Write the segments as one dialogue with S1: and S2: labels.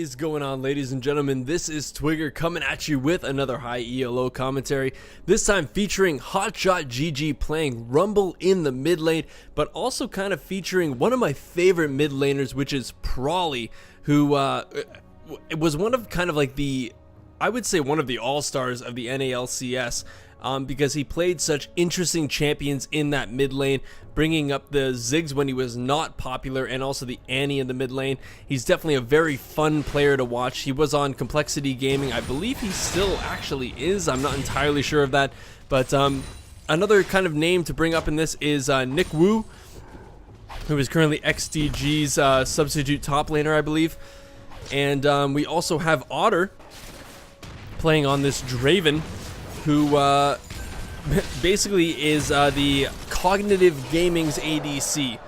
S1: is going on, ladies and gentlemen? This is Twigger coming at you with another high ELO commentary, this time featuring Hotshotgg playing Rumble in the mid lane, but also kind of featuring one of my favorite mid laners, which is Prolly, who was one of kind of like the, I would say one of the all-stars of the NALCS, because he played such interesting champions in that mid lane, bringing up the Ziggs when he was not popular, and also the Annie in the mid lane. He's definitely a very fun player to watch. He was on Complexity Gaming. I believe he still actually is. I'm not entirely sure of that. But another kind of name to bring up in this is Nick Wu, who is currently XDG's substitute top laner, I believe. And we also have Otter playing on this Draven, who basically is the Cognitive Gaming's ADC.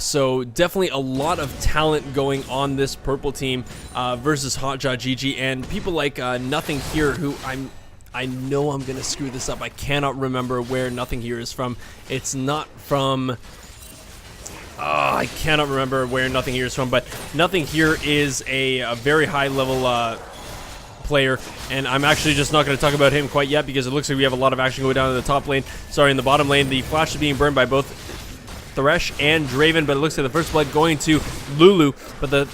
S1: So definitely a lot of talent going on this purple team versus Hotshotgg, and people like Nothing Here, who I know I'm gonna screw this up. I cannot remember where Nothing Here is from. It's not from. I cannot remember where Nothing Here is from, but Nothing Here is a very high level player, and I'm actually just not going to talk about him quite yet because it looks like we have a lot of action going down in the top lane. Sorry, in the bottom lane, the flash is being burned by both Thresh and Draven, but it looks like the first blood going to Lulu, but the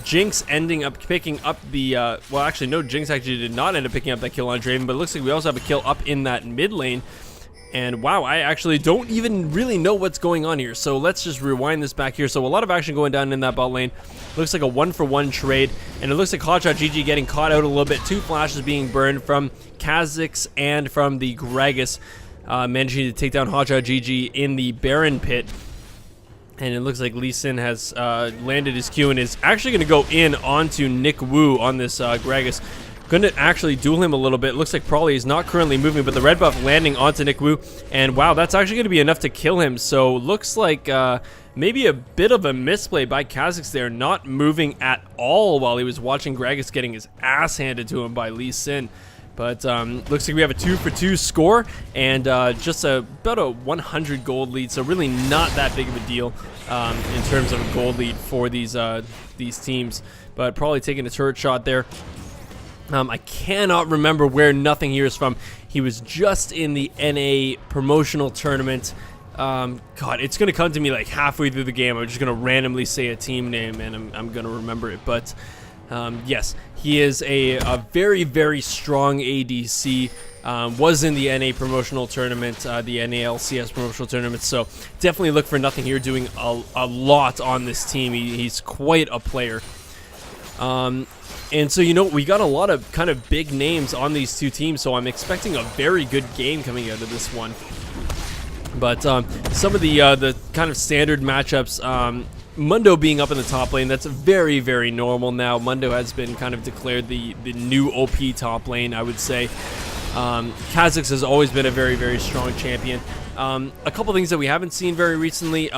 S1: Jinx ending up picking up the, well actually no, Jinx actually did not end up picking up that kill on Draven, but it looks like we also have a kill up in that mid lane. And wow, I actually don't even really know what's going on here. So let's just rewind this back here. So a lot of action going down in that bot lane. Looks like a 1-for-1 trade. And it looks like Hotshotgg getting caught out a little bit. 2 flashes being burned from Kha'zix and from the Gragas. Managing to take down Hotshotgg in the Baron pit. And it looks like Lee Sin has landed his Q and is actually going to go in onto Nick Wu on this Gragas. Going to actually duel him a little bit. Looks like Prolly is not currently moving, but the red buff landing onto Nick Wu. And wow, that's actually going to be enough to kill him. So looks like maybe a bit of a misplay by Kha'zix there, not moving at all while he was watching Gragas getting his ass handed to him by Lee Sin. But looks like we have a 2-for-2 score and just about a 100 gold lead. So really not that big of a deal in terms of a gold lead for these teams. But Prolly taking a turret shot there. I cannot remember where Nothing Here is from. He was just in the NA promotional tournament. God, it's going to come to me like halfway through the game. I'm just going to randomly say a team name and I'm going to remember it. But yes, he is a very, very strong ADC. Was in the NA promotional tournament, the NALCS promotional tournament. So definitely look for Nothing Here doing a lot on this team. He's quite a player. And so, you know, we got a lot of kind of big names on these two teams, so I'm expecting a very good game coming out of this one. But some of the kind of standard matchups, Mundo being up in the top lane, that's very, very normal now. Mundo has been kind of declared the new OP top lane, I would say. Kha'zix has always been a very, very strong champion. A couple things that we haven't seen very recently,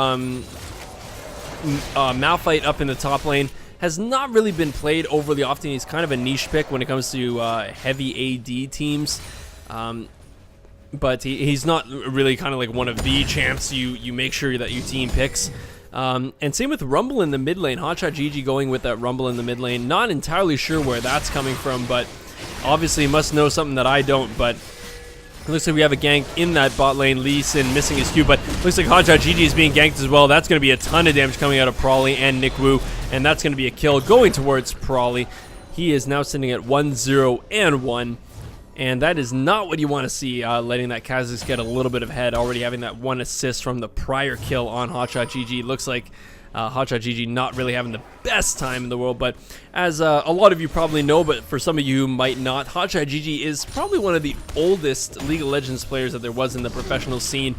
S1: Malphite up in the top lane has not really been played overly often. He's kind of a niche pick when it comes to heavy AD teams. But he's not really kind of like one of the champs you make sure that your team picks. And same with Rumble in the mid lane. Hotshotgg going with that Rumble in the mid lane. Not entirely sure where that's coming from, but obviously must know something that I don't. But it looks like we have a gank in that bot lane. Lee Sin missing his Q, but looks like Hotshotgg is being ganked as well. That's going to be a ton of damage coming out of Prolly and Nick Wu, and that's going to be a kill going towards Prolly. He is now sitting at 1-0-1, and that is not what you want to see, letting that Kha'zix get a little bit of head, already having that 1 assist from the prior kill on Hotshotgg. Looks like Hotshotgg not really having the best time in the world, but as a lot of you probably know, but for some of you who might not, Hotshotgg is probably one of the oldest League of Legends players that there was in the professional scene.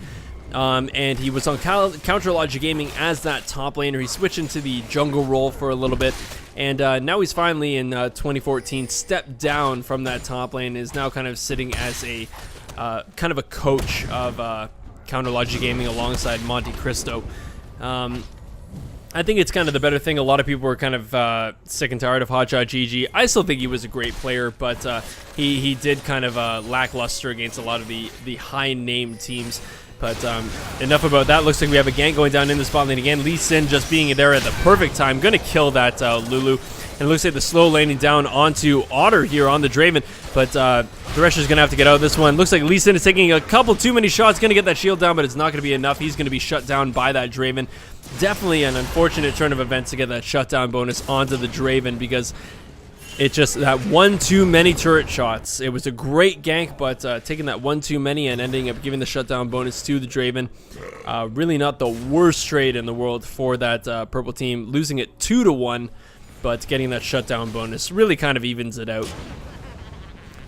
S1: And he was on Counter Logic Gaming as that top laner. He switched into the jungle role for a little bit, and now he's finally in 2014 stepped down from that top lane, is now kind of sitting as a kind of a coach of Counter Logic Gaming alongside Monte Cristo. I think it's kind of the better thing. A lot of people were kind of sick and tired of Hotshotgg. I still think he was a great player, but he did kind of lackluster against a lot of the high-name teams. But enough about that. Looks like we have a gank going down in the spot lane again. Lee Sin just being there at the perfect time. Going to kill that Lulu. And it looks like the slow laning down onto Otter here on the Draven. But Thresher's going to have to get out of this one. Looks like Lee Sin is taking a couple too many shots. Going to get that shield down, but it's not going to be enough. He's going to be shut down by that Draven. Definitely an unfortunate turn of events to get that shutdown bonus onto the Draven, because it just, that one too many turret shots. It was a great gank, but taking that one too many and ending up giving the shutdown bonus to the Draven. Really not the worst trade in the world for that purple team. Losing it 2-1, but getting that shutdown bonus really kind of evens it out.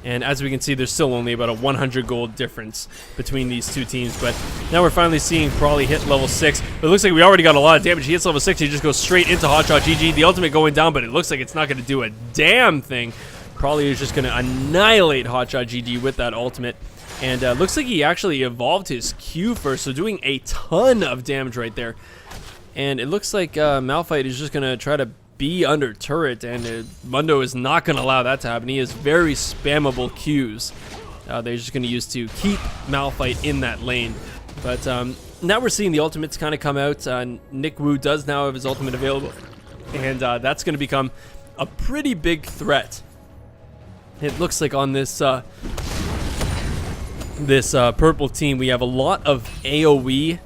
S1: And as we can see, there's still only about a 100 gold difference between these two teams. But now we're finally seeing Prolly hit level 6. But it looks like we already got a lot of damage. He hits level 6. He just goes straight into Hotshotgg. The ultimate going down, but it looks like it's not going to do a damn thing. Prolly is just going to annihilate Hotshotgg with that ultimate. And looks like he actually evolved his Q first, so doing a ton of damage right there. And it looks like Malphite is just going to try to be under turret, and Mundo is not going to allow that to happen. He has very spammable Qs. They're just going to use to keep Malphite in that lane. But now we're seeing the ultimates kind of come out. Nick Wu does now have his ultimate available, and that's going to become a pretty big threat. It looks like on this purple team we have a lot of AoE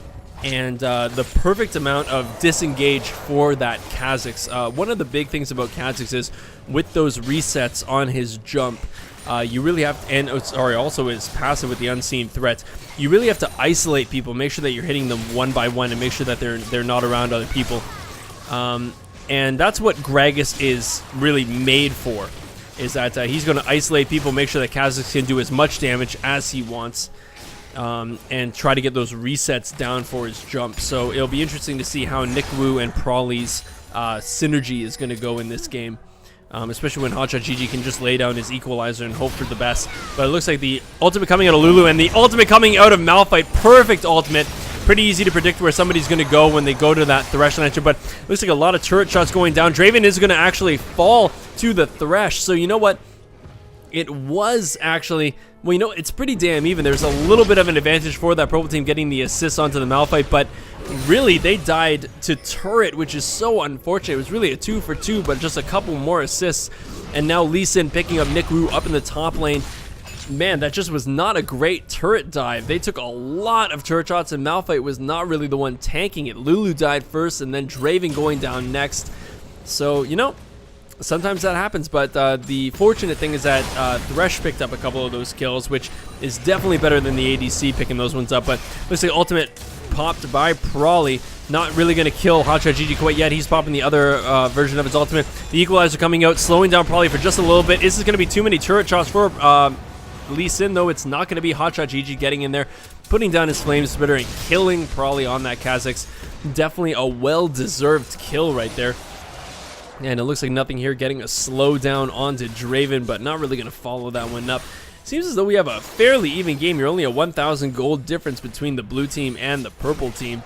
S1: and the perfect amount of disengage for that Kha'Zix. One of the big things about Kha'Zix is with those resets on his jump, you really have to, and also his passive with the unseen threat, you really have to isolate people, make sure that you're hitting them one by one, and make sure that they're not around other people. And that's what Gragas is really made for, is that he's going to isolate people, make sure that Kha'Zix can do as much damage as he wants. And try to get those resets down for his jump. So it'll be interesting to see how Nick Wu and Prolly's synergy is going to go in this game. Especially when Hotshotgg can just lay down his equalizer and hope for the best. But it looks like the ultimate coming out of Lulu and the ultimate coming out of Malphite. Perfect ultimate. Pretty easy to predict where somebody's going to go when they go to that Thresh launcher. But it looks like a lot of turret shots going down. Draven is going to actually fall to the Thresh. So you know what? It was actually, well, you know, it's pretty damn even. There's a little bit of an advantage for that purple team getting the assist onto the Malphite, but really they died to turret, which is so unfortunate. It was really a 2 for 2, but just a couple more assists. And now Lee Sin picking up Nick Wu up in the top lane. Man, that just was not a great turret dive. They took a lot of turret shots, and Malphite was not really the one tanking it. Lulu died first, and then Draven going down next. So, you know, sometimes that happens, but the fortunate thing is that Thresh picked up a couple of those kills, which is definitely better than the ADC picking those ones up. But looks like ultimate popped by Prolly. Not really going to kill Hotshotgg quite yet. He's popping the other version of his ultimate. The equalizer coming out, slowing down Prolly for just a little bit. This is going to be too many turret shots for Lee Sin, though. It's not going to be Hotshotgg getting in there, putting down his flame spitter and killing Prolly on that Kha'Zix. Definitely a well-deserved kill right there. And it looks like nothing here, getting a slowdown onto Draven, but not really going to follow that one up. Seems as though we have a fairly even game. You're only a 1,000 gold difference between the blue team and the purple team.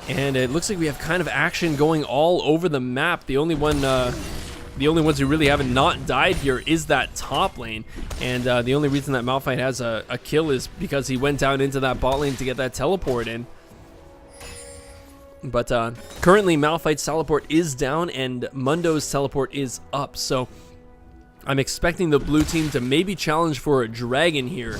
S1: And it looks like we have kind of action going all over the map. The only ones who really haven't not died here is that top lane. And the only reason that Malphite has a kill is because he went down into that bot lane to get that teleport in. But currently Malphite's teleport is down and Mundo's teleport is up. So I'm expecting the blue team to maybe challenge for a dragon here.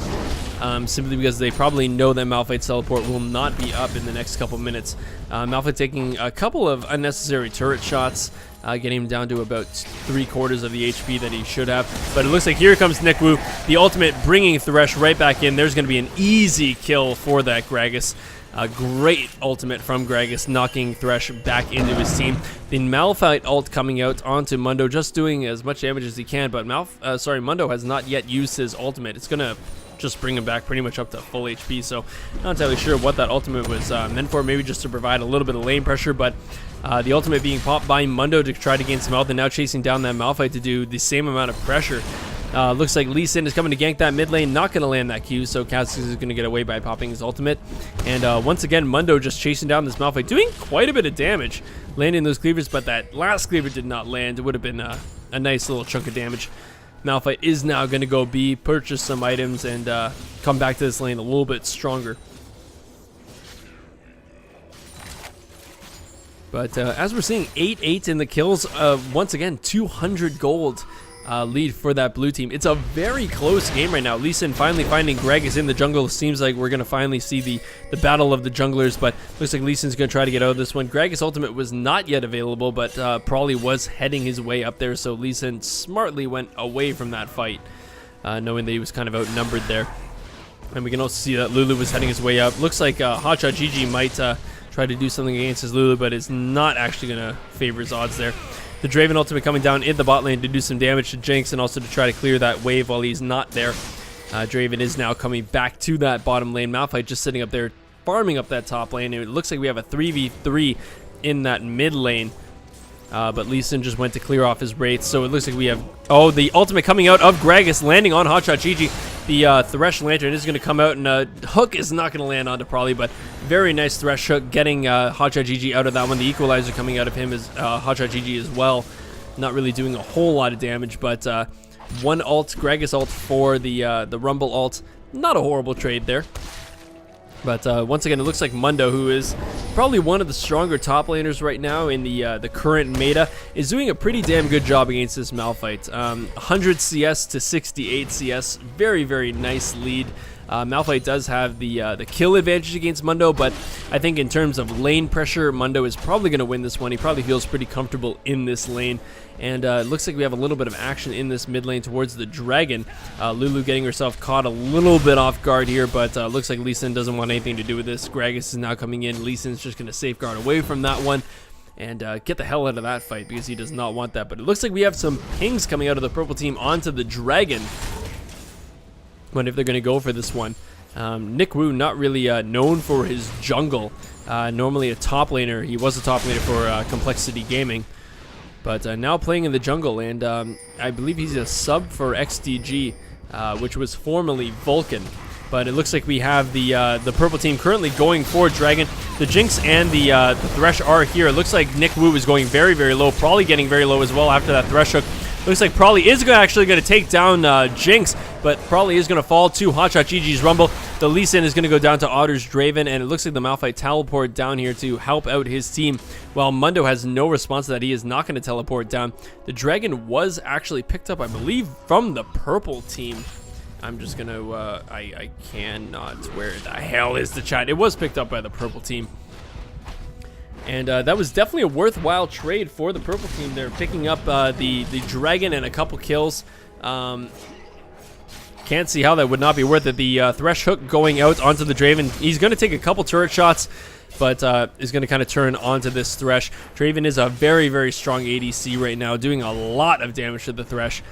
S1: Simply because they probably know that Malphite's teleport will not be up in the next couple minutes. Malphite taking a couple of unnecessary turret shots, getting him down to about 3/4 of the HP that he should have. But it looks like here comes Nick Wu, the ultimate bringing Thresh right back in. There's going to be an easy kill for that Gragas. A great ultimate from Gragas, knocking Thresh back into his team. The Malphite ult coming out onto Mundo, just doing as much damage as he can, but Mundo has not yet used his ultimate. It's going to just bring him back pretty much up to full HP, so not entirely sure what that ultimate was meant for. Maybe just to provide a little bit of lane pressure, but the ultimate being popped by Mundo to try to gain some health, and now chasing down that Malphite to do the same amount of pressure. Looks like Lee Sin is coming to gank that mid lane, not going to land that Q, so Kha'Zix is going to get away by popping his ultimate. And once again, Mundo just chasing down this Malphite, doing quite a bit of damage, landing those cleavers, but that last cleaver did not land. It would have been a nice little chunk of damage. Malphite is now going to go B, purchase some items, and come back to this lane a little bit stronger. But as we're seeing, 8-8 in the kills. Once again, 200 gold lead for that blue team. It's a very close game right now. Lee Sin finally finding Greg is in the jungle. Seems like we're going to finally see the battle of the junglers, but looks like Lee Sin's going to try to get out of this one. Greg's ultimate was not yet available, but Prolly was heading his way up there, so Lee Sin smartly went away from that fight, knowing that he was kind of outnumbered there. And we can also see that Lulu was heading his way up. Looks like Hotshotgg might try to do something against his Lulu, but it's not actually going to favor his odds there. The Draven ultimate coming down in the bot lane to do some damage to Jinx and also to try to clear that wave while he's not there. Draven is now coming back to that bottom lane. Malphite just sitting up there farming up that top lane. It looks like we have a 3v3 in that mid lane. But Lee Sin just went to clear off his wraiths, so it looks like we have... Oh, the ultimate coming out of Gragas, landing on Hotshotgg. The Thresh Lantern is going to come out, and Hook is not going to land onto Prolly, but very nice Thresh Hook getting Hotshotgg out of that one. The Equalizer coming out of him is Hotshotgg as well. Not really doing a whole lot of damage, but one ult, Gragas ult for the Rumble ult. Not a horrible trade there. But once again, it looks like Mundo, who is probably one of the stronger top laners right now in the current meta, is doing a pretty damn good job against this Malphite. 100 CS to 68 CS, very, very nice lead. Malphite does have the kill advantage against Mundo, but I think in terms of lane pressure, Mundo is probably going to win this one. He probably feels pretty comfortable in this lane. And it looks like we have a little bit of action in this mid lane towards the dragon. Lulu getting herself caught a little bit off guard here, but looks like Lee Sin doesn't want anything to do with this. Gragas is now coming in. Lee Sin's just going to safeguard away from that one and get the hell out of that fight because he does not want that. But it looks like we have some pings coming out of the purple team onto the dragon. Wonder if they're going to go for this one. Nick Wu, not really known for his jungle. Normally a top laner. He was a top laner for Complexity Gaming. But now playing in the jungle, and I believe he's a sub for XDG, which was formerly Vulcan. But it looks like we have the purple team currently going for Dragon. The Jinx and the Thresh are here. It looks like Nick Wu is going very, very low. Prolly getting very low as well after that Thresh hook. Looks like Prolly is actually going to take down Jinx, but Prolly is going to fall to Hotshotgg's Rumble. The Lee Sin is going to go down to Otter's Draven, and it looks like the Malphite teleport down here to help out his team. While Mundo has no response to that, he is not going to teleport down. The Dragon was actually picked up, I believe, from the purple team. I'm just going to, I cannot, where the hell is the chat? It was picked up by the purple team. And that was definitely a worthwhile trade for the purple team. They're picking up the dragon and a couple kills. Can't see how that would not be worth it. The Thresh hook going out onto the Draven. He's going to take a couple turret shots, but is going to kind of turn onto this Thresh. Draven is a very, very strong ADC right now, doing a lot of damage to the Thresh.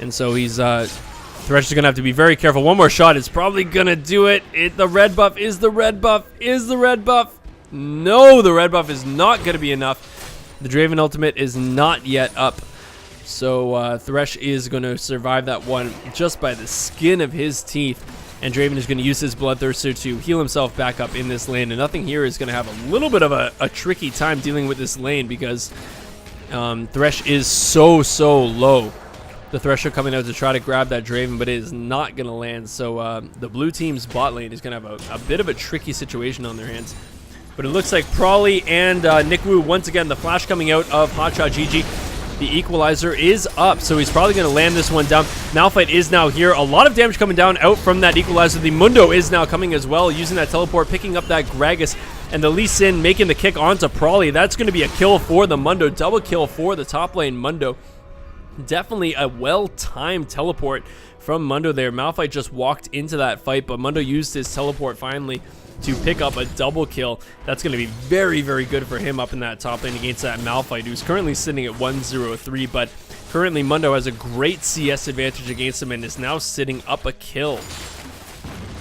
S1: And so he's... Thresh is going to have to be very careful. One more shot is probably going to do it. The red buff is the red buff. Is the red buff? No, the red buff is not going to be enough. The Draven ultimate is not yet up. So Thresh is going to survive that one just by the skin of his teeth. And Draven is going to use his Bloodthirster to heal himself back up in this lane. And nothing here is going to have a little bit of a tricky time dealing with this lane because Thresh is so low. The Thresher coming out to try to grab that Draven, but it is not going to land. So the blue team's bot lane is going to have a bit of a tricky situation on their hands. But it looks like Prolly and Nick Wu, once again, the flash coming out of Hotshotgg. The Equalizer is up, so he's probably going to land this one down. Malphite is now here. A lot of damage coming down out from that Equalizer. The Mundo is now coming as well, using that teleport, picking up that Gragas. And the Lee Sin making the kick onto Prolly. That's going to be a kill for the Mundo. Double kill for the top lane Mundo. Definitely a well-timed teleport from Mundo there. Malphite just walked into that fight, but Mundo used his teleport finally to pick up a double kill. That's going to be very, very good for him up in that top lane against that Malphite, who's currently sitting at 1-0-3, but currently Mundo has a great CS advantage against him and is now sitting up a kill.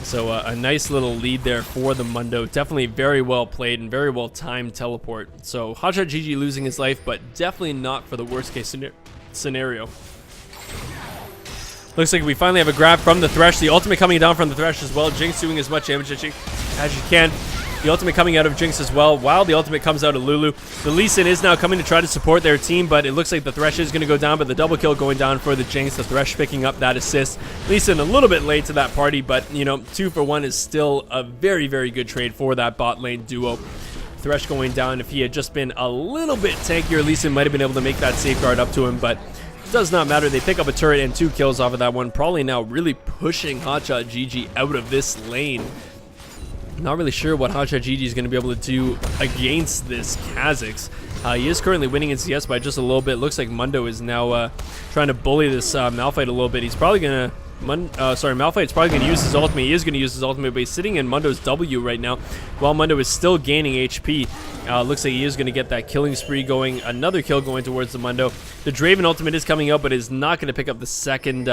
S1: So a nice little lead there for the Mundo. Definitely very well played and very well timed teleport. So Hotshotgg losing his life, but definitely not for the worst case scenario. Looks like we finally have a grab from the Thresh. The ultimate coming down from the Thresh as well. Jinx doing as much damage as she can. The ultimate coming out of Jinx as well, while the ultimate comes out of Lulu. The Lee Sin is now coming to try to support their team, but it looks like the Thresh is going to go down, but the double kill going down for the Jinx. The Thresh picking up that assist. Lee Sin a little bit late to that party, but, you know, 2 for 1 is still a very, very good trade for that bot lane duo. Thresh going down. If he had just been a little bit tankier, Lee Sin might have been able to make that safeguard up to him, but it does not matter. They pick up a turret and 2 kills off of that one. Prolly now really pushing Hotshotgg out of this lane. Not really sure what Hotshotgg is going to be able to do against this Kha'zix. He is currently winning in CS by just a little bit. Looks like Mundo is now trying to bully this Malphite a little bit. He's probably going to... Malphite's probably going to use his ultimate. He is going to use his ultimate, but he's sitting in Mundo's W right now, while Mundo is still gaining HP. Looks like he is going to get that killing spree going. Another kill going towards the Mundo. The Draven ultimate is coming out, but is not going to pick up the second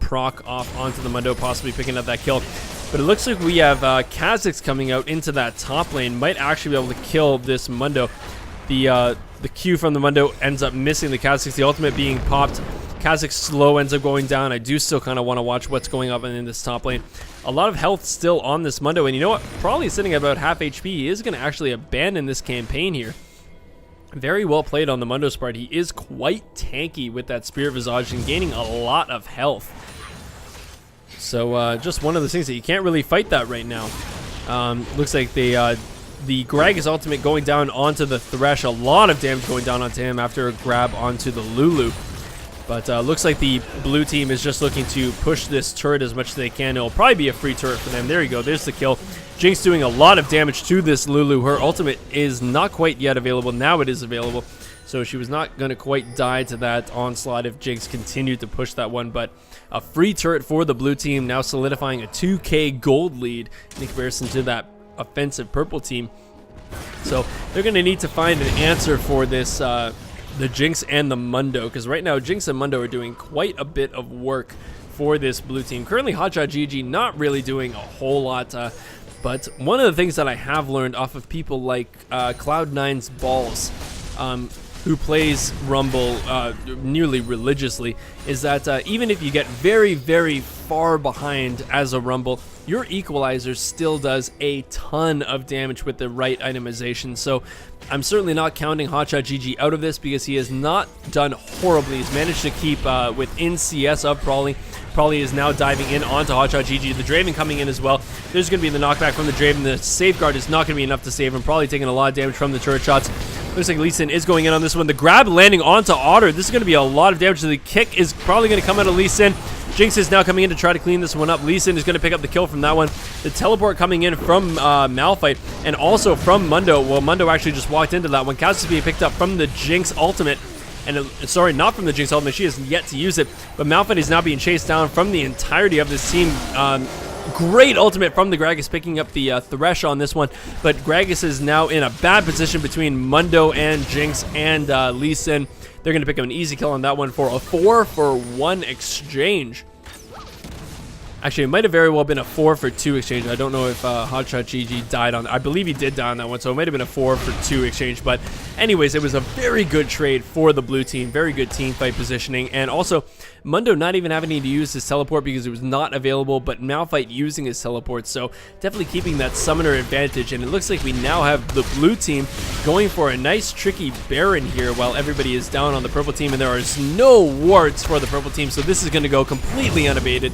S1: proc off onto the Mundo, possibly picking up that kill. But it looks like we have Kha'zix coming out into that top lane. Might actually be able to kill this Mundo. The Q from the Mundo ends up missing the Kha'zix. The ultimate being popped. Kha'zix slow ends up going down. I do still kind of want to watch what's going on in this top lane. A lot of health still on this Mundo. And you know what? Probably sitting at about half HP. He is going to actually abandon this campaign here. Very well played on the Mundo's part. He is quite tanky with that Spirit Visage and gaining a lot of health. So just one of those things that you can't really fight that right now. Looks like the Gragas ultimate going down onto the Thresh. A lot of damage going down onto him after a grab onto the Lulu. But looks like the blue team is just looking to push this turret as much as they can. It'll probably be a free turret for them. There you go. There's the kill. Jinx doing a lot of damage to this Lulu. Her ultimate is not quite yet available. Now it is available. So she was not going to quite die to that onslaught if Jinx continued to push that one. But a free turret for the blue team, now solidifying a 2k gold lead in comparison to that offensive purple team. So they're going to need to find an answer for this, the Jinx and the Mundo, because right now Jinx and Mundo are doing quite a bit of work for this blue team. Currently Hotshotgg not really doing a whole lot, but one of the things that I have learned off of people like Cloud9's Balls, who plays Rumble nearly religiously, is that even if you get very, very far behind as a Rumble, your equalizer still does a ton of damage with the right itemization. So I'm certainly not counting Hotshotgg out of this because he has not done horribly. He's managed to keep within CS of Prolly. Prolly is now diving in onto Hotshotgg. The Draven coming in as well. There's going to be the knockback from the Draven. The safeguard is not going to be enough to save him. Probably taking a lot of damage from the turret shots. Looks like Lee Sin is going in on this one. The grab landing onto Otter. This is going to be a lot of damage. The kick is probably going to come out of Lee Sin. Jinx is now coming in to try to clean this one up. Lee Sin is going to pick up the kill from that one. The teleport coming in from Malphite and also from Mundo. Well, Mundo actually just walked into that one. Kha'zix being picked up from the Jinx ultimate. And sorry, not from the Jinx ultimate. She has yet to use it. But Malphite is now being chased down from the entirety of this team. Great ultimate from the Gragas, picking up the Thresh on this one. But Gragas is now in a bad position between Mundo and Jinx and Lee Sin. They're going to pick up an easy kill on that one for a 4-for-1 exchange. Actually, it might have very well been a 4-for-2 exchange. I don't know if Hotshotgg died on... I believe he did die on that one, so it might have been a 4-for-2 exchange. But anyways, it was a very good trade for the blue team. Very good team fight positioning. And also, Mundo not even having to use his teleport because it was not available, but Malphite using his teleport. So definitely keeping that summoner advantage. And it looks like we now have the blue team going for a nice, tricky Baron here while everybody is down on the purple team. And there is no wards for the purple team, so this is going to go completely unabated.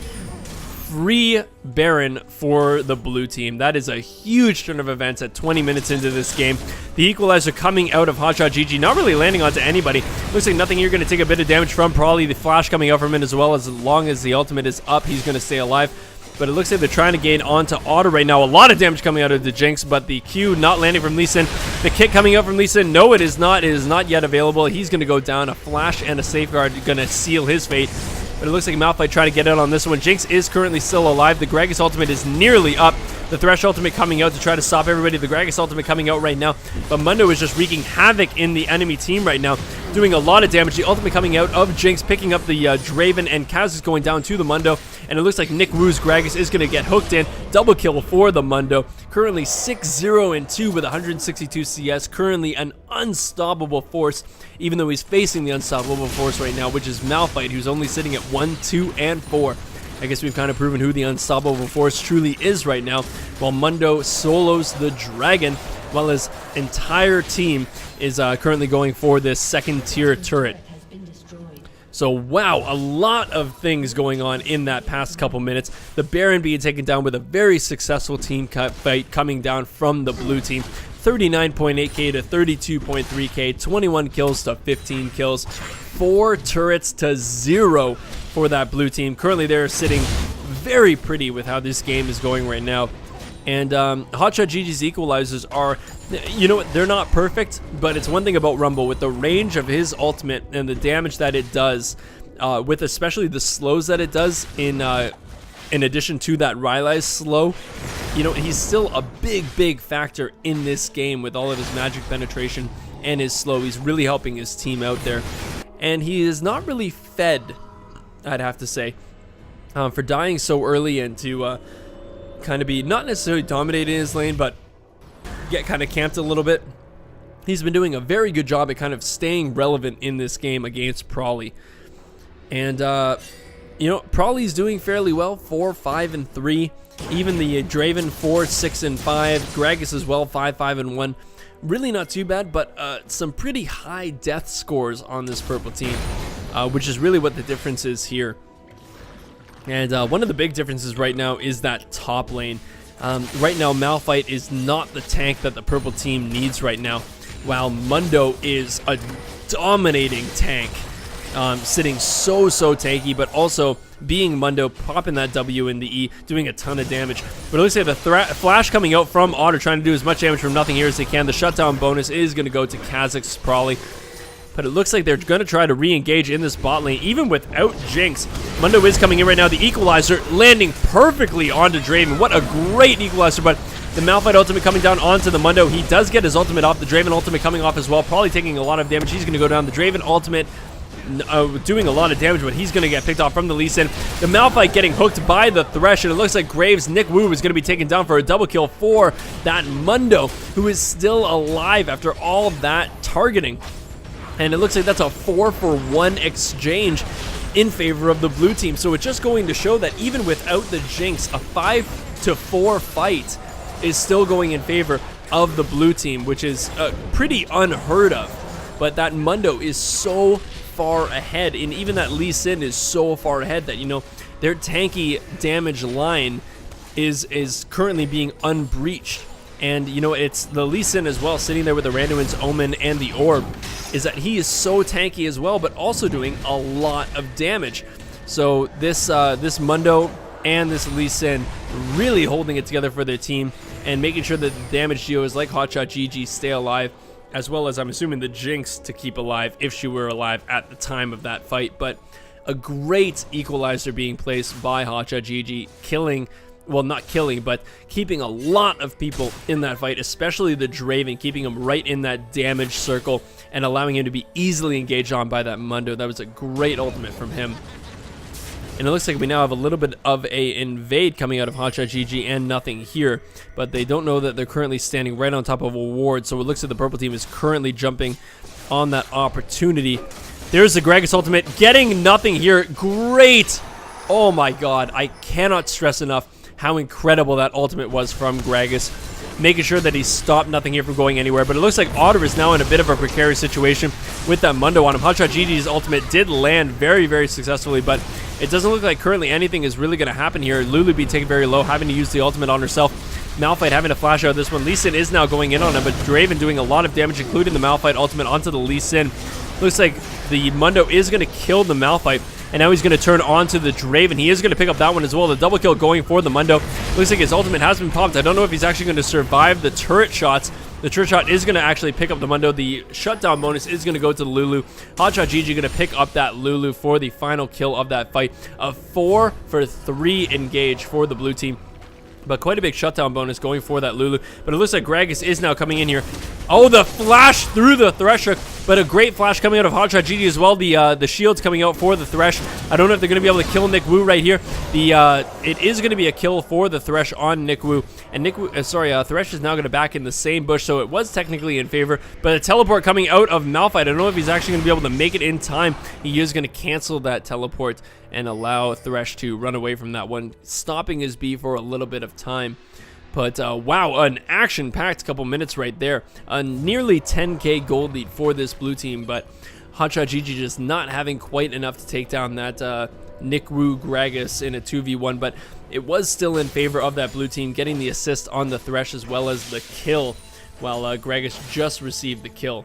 S1: Free Baron for the blue team. That is a huge turn of events at 20 minutes into this game. The equalizer coming out of Hotshotgg, not really landing onto anybody. Looks like nothing here. Going to take a bit of damage from Prolly. The flash coming out from him as well. As long as the ultimate is up, he's going to stay alive. But it looks like they're trying to gain onto Otter right now. A lot of damage coming out of the Jinx, but the Q not landing from Lee Sin. The kick coming out from Lee Sin. No, it is not. It is not yet available. He's going to go down. A flash and a safeguard going to seal his fate. But it looks like Malphite trying to get out on this one. Jinx is currently still alive. The Gragas ultimate is nearly up. The Thresh ultimate coming out to try to stop everybody. The Gragas ultimate coming out right now. But Mundo is just wreaking havoc in the enemy team right now, doing a lot of damage. The ultimate coming out of Jinx, picking up the Draven, and Kha'zix going down to the Mundo. And it looks like Nick Wu's Gragas is going to get hooked in. Double kill for the Mundo. Currently 6-0-2 with 162 CS. Currently an unstoppable force, even though he's facing the unstoppable force right now, which is Malphite, who's only sitting at 1, 2, and 4. I guess we've kind of proven who the unstoppable force truly is right now, while Mundo solos the dragon, while his entire team is currently going for this second tier turret. So wow, a lot of things going on in that past couple minutes. The Baron being taken down with a very successful team fight coming down from the blue team. 39.8k to 32.3k, 21 kills to 15 kills, 4 turrets to 0 for that blue team. Currently they're sitting very pretty with how this game is going right now. And Hotshotggg's equalizers are, you know what, they're not perfect, but it's one thing about Rumble with the range of his ultimate and the damage that it does, with especially the slows that it does in addition to that Rylai's slow. You know, he's still a big factor in this game with all of his magic penetration and his slow. He's really helping his team out there. And he is not really fed, I'd have to say, for dying so early and to kind of be not necessarily dominating his lane, but get kind of camped a little bit. He's been doing a very good job at kind of staying relevant in this game against Prolly. And, you know, Prolly's doing fairly well, 4, 5, and 3. Even the Draven 4, 6, and 5. Kha'zix as well, 5, 5, and 1. Really not too bad, but some pretty high death scores on this purple team, which is really what the difference is here. And one of the big differences right now is that top lane. Right now, Malphite is not the tank that the purple team needs right now, while Mundo is a dominating tank. Sitting so tanky, but also being Mundo, popping that W in the E, doing a ton of damage. But it looks like the flash coming out from Otter, trying to do as much damage from nothing here as they can. The shutdown bonus is going to go to Kha'zix Prolly. But it looks like they're going to try to re-engage in this bot lane, even without Jinx. Mundo is coming in right now. The equalizer landing perfectly onto Draven. What a great equalizer, but the Malphite ultimate coming down onto the Mundo. He does get his ultimate off. The Draven ultimate coming off as well. Probably taking a lot of damage. He's going to go down. The Draven ultimate doing a lot of damage, but he's going to get picked off from the Lee Sin. The Malphite getting hooked by the Thresh, and it looks like Graves' Nick Wu is going to be taken down for a double kill for that Mundo, who is still alive after all that targeting. And it looks like that's a 4-for-1 exchange in favor of the blue team. So it's just going to show that even without the Jinx, a 5-to-4 fight is still going in favor of the blue team, which is pretty unheard of. But that Mundo is so far ahead, and even that Lee Sin is so far ahead that, you know, their tanky damage line is currently being unbreached. And, you know, it's the Lee Sin as well, sitting there with the Randuin's Omen and the Orb, is that he is so tanky as well, but also doing a lot of damage. So this this Mundo and this Lee Sin really holding it together for their team and making sure that the damage duos like Hotshotgg stay alive, as well as, I'm assuming, the Jinx to keep alive if she were alive at the time of that fight. But a great equalizer being placed by Hotshotgg, killing, well, not killing, but keeping a lot of people in that fight, especially the Draven, keeping him right in that damage circle and allowing him to be easily engaged on by that Mundo. That was a great ultimate from him. And it looks like we now have a little bit of a invade coming out of Hotshotgg and nothing here, but they don't know that they're currently standing right on top of a ward, so it looks like the purple team is currently jumping on that opportunity. There's the Kha'zix ultimate, getting nothing here. Great! Oh my god, I cannot stress enough how incredible that ultimate was from Kha'zix, making sure that he stopped nothing here from going anywhere. But it looks like Otter is now in a bit of a precarious situation with that Mundo on him. Hotshotgg's ultimate did land very successfully, but it doesn't look like currently anything is really going to happen here. Lulu being taken very low, having to use the ultimate on herself. Malphite having to flash out this one. Lee Sin is now going in on him, but Draven doing a lot of damage, including the Malphite ultimate onto the Lee Sin. Looks like the Mundo is going to kill the Malphite, and now he's going to turn onto the Draven. He is going to pick up that one as well. The double kill going for the Mundo. Looks like his ultimate has been popped. I don't know if he's actually going to survive the turret shots. The turret shot is going to actually pick up the Mundo. The shutdown bonus is going to go to Lulu. Hotshotgg going to pick up that Lulu for the final kill of that fight. A 4-for-3 engage for the blue team, but quite a big shutdown bonus going for that Lulu. But it looks like Kha'zix is now coming in here. Oh, the flash through the Thresh, but a great flash coming out of Hotshotgg as well. The shields coming out for the Thresh. I don't know if they're going to be able to kill Nick Wu right here. It is going to be a kill for the Thresh on Nick Wu. And Thresh is now going to back in the same bush, so it was technically in favor. But a teleport coming out of Malphite. I don't know if he's actually going to be able to make it in time. He is going to cancel that teleport and allow Thresh to run away from that one, stopping his B for a little bit of time. But wow, an action-packed couple minutes right there. A nearly 10k gold lead for this blue team, but Hotshotgg just not having quite enough to take down that Nick Wu Gragas in a 2v1, but it was still in favor of that blue team, getting the assist on the Thresh as well as the kill, while Gragas just received the kill.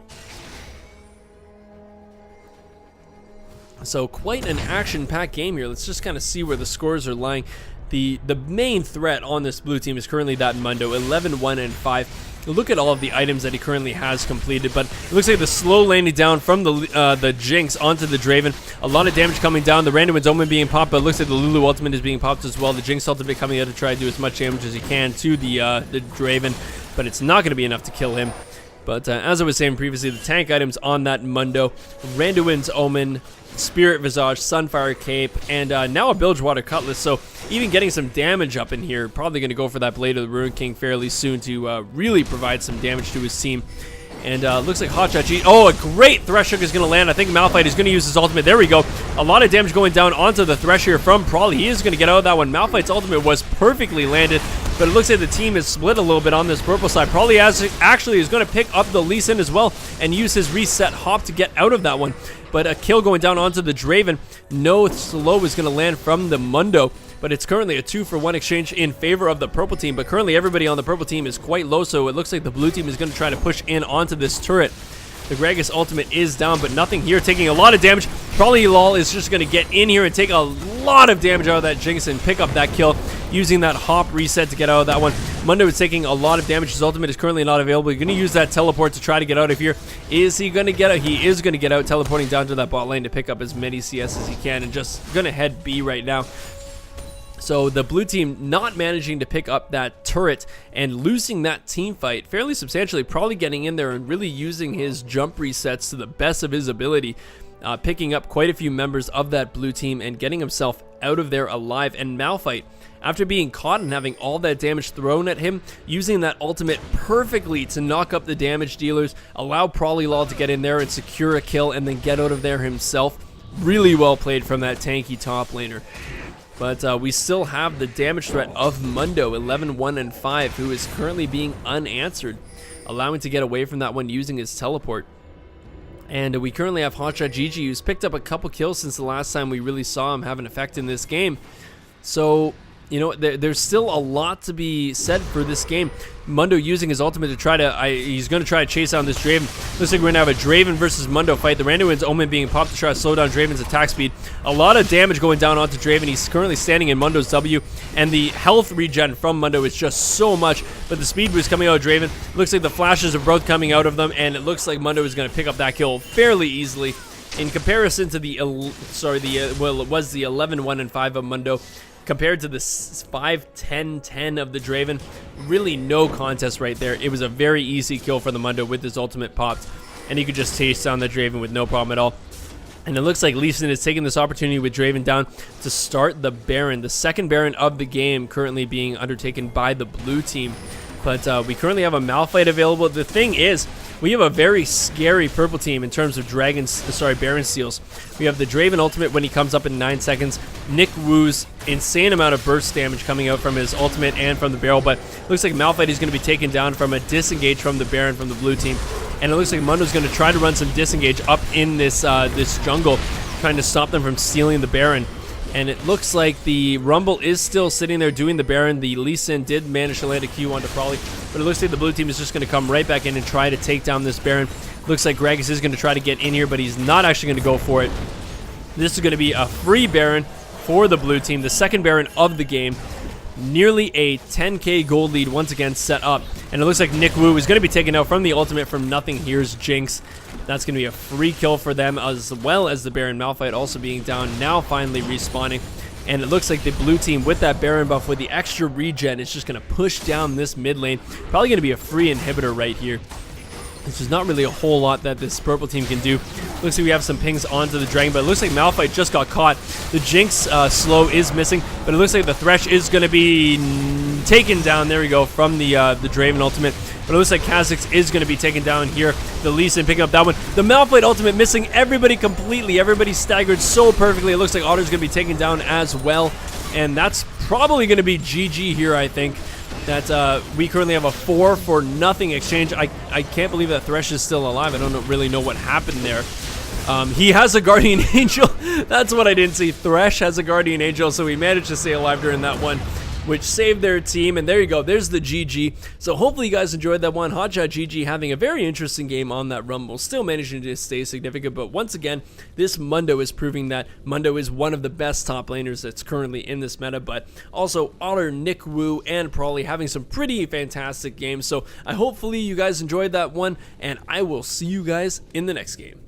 S1: So quite an action-packed game here. Let's just kind of see where the scores are lying. The main threat on this blue team is currently that Mundo, 11-1-5. Look at all of the items that he currently has completed, but it looks like the slow landing down from the Jinx onto the Draven. A lot of damage coming down. The Random Wind's Omen being popped, but it looks like the Lulu ultimate is being popped as well. The Jinx ultimate coming out to try to do as much damage as he can to the Draven, but it's not going to be enough to kill him. But as I was saying previously, the tank items on that Mundo, Randuin's Omen, Spirit Visage, Sunfire Cape, and now a Bilgewater Cutlass, so even getting some damage up in here. Probably going to go for that Blade of the Ruin King fairly soon to really provide some damage to his team. And looks like Hotshotgg. Oh, a great Thresh Hook is going to land. I think Malphite is going to use his ultimate. There we go. A lot of damage going down onto the Thresh here from Prolly. He is going to get out of that one. Malphite's ultimate was perfectly landed, but it looks like the team is split a little bit on this purple side. Prolly actually is going to pick up the Lee Sin as well and use his reset hop to get out of that one. But a kill going down onto the Draven. No slow is going to land from the Mundo. But it's currently a 2-for-1 exchange in favor of the purple team. But currently everybody on the purple team is quite low, so it looks like the blue team is going to try to push in onto this turret. The Gragas ultimate is down, but nothing here, taking a lot of damage. TwigerLoL is just going to get in here and take a lot of damage out of that Jinx and pick up that kill using that hop reset to get out of that one. Mundo is taking a lot of damage. His ultimate is currently not available. He's going to use that teleport to try to get out of here. Is he going to get out? He is going to get out, teleporting down to that bot lane to pick up as many CS as he can, and just going to head B right now. So the blue team not managing to pick up that turret and losing that team fight fairly substantially, probably getting in there and really using his jump resets to the best of his ability, picking up quite a few members of that blue team and getting himself out of there alive. And Malphite, after being caught and having all that damage thrown at him, using that ultimate perfectly to knock up the damage dealers, allow TwigerLoL to get in there and secure a kill and then get out of there himself. Really well played from that tanky top laner. But we still have the damage threat of Mundo, 11-1-5, who is currently being unanswered, allowing to get away from that one using his teleport. And we currently have Hotshotgg, who's picked up a couple kills since the last time we really saw him have an effect in this game. So, you know, there's still a lot to be said for this game. Mundo using his ultimate to try to, he's going to try to chase down this Draven. Looks like we're going to have a Draven versus Mundo fight. The Randuin's Omen being popped to try to slow down Draven's attack speed. A lot of damage going down onto Draven. He's currently standing in Mundo's W, and the health regen from Mundo is just so much, but the speed boost coming out of Draven. Looks like the flashes are both coming out of them, and it looks like Mundo is going to pick up that kill fairly easily. In comparison to the, well, it was the 11-1-5 of Mundo, compared to the 5-10-10 of the Draven, really no contest right there. It was a very easy kill for the Mundo with his ultimate popped, and he could just chase down the Draven with no problem at all. And it looks like Lee Sin is taking this opportunity with Draven down to start the Baron, the second Baron of the game, currently being undertaken by the blue team. But we currently have a Malphite available. The thing is, we have a very scary purple team in terms of Baron steals. We have the Draven ultimate when he comes up in 9 seconds. Nick Wu's insane amount of burst damage coming out from his ultimate and from the barrel, but looks like Malphite is going to be taken down from a disengage from the Baron from the blue team. And it looks like Mundo's going to try to run some disengage up in this this jungle, trying to stop them from stealing the Baron. And it looks like the Rumble is still sitting there doing the Baron. The Lee Sin did manage to land a Q onto Prolly, but it looks like the blue team is just going to come right back in and try to take down this Baron. Looks like Gragas is going to try to get in here, but he's not actually going to go for it. This is going to be a free Baron for the blue team, the second Baron of the game. Nearly a 10k gold lead once again set up, and it looks like Nick Wu is going to be taken out from the ultimate from nothing. Here's Jinx. That's going to be a free kill for them, as well as the Baron. Malphite also being down, now finally respawning. And it looks like the blue team with that Baron buff with the extra regen is just going to push down this mid lane. Probably going to be a free inhibitor right here. There's not really a whole lot that this purple team can do. Looks like we have some pings onto the Dragon, but it looks like Malphite just got caught. The Jinx slow is missing, but it looks like the Thresh is going to be taken down. There we go, from the Draven ultimate. But it looks like Kha'Zix is going to be taken down here. The Lee Sin picking up that one. The Malphite ultimate missing everybody completely. Everybody staggered so perfectly. It looks like Otter's going to be taken down as well. And that's probably going to be GG here, I think. That we currently have a 4-for-0 exchange. I can't believe that Thresh is still alive. I don't really know what happened there. He has a Guardian Angel. That's what I didn't see. Thresh has a Guardian Angel, so we managed to stay alive during that one, which saved their team. And there you go. There's the GG. So hopefully you guys enjoyed that one. Hotshotgg GG having a very interesting game on that Rumble, still managing to stay significant. But once again, this Mundo is proving that Mundo is one of the best top laners that's currently in this meta. But also Otter, Nick Wu, and Prolly having some pretty fantastic games. So hopefully you guys enjoyed that one, and I will see you guys in the next game.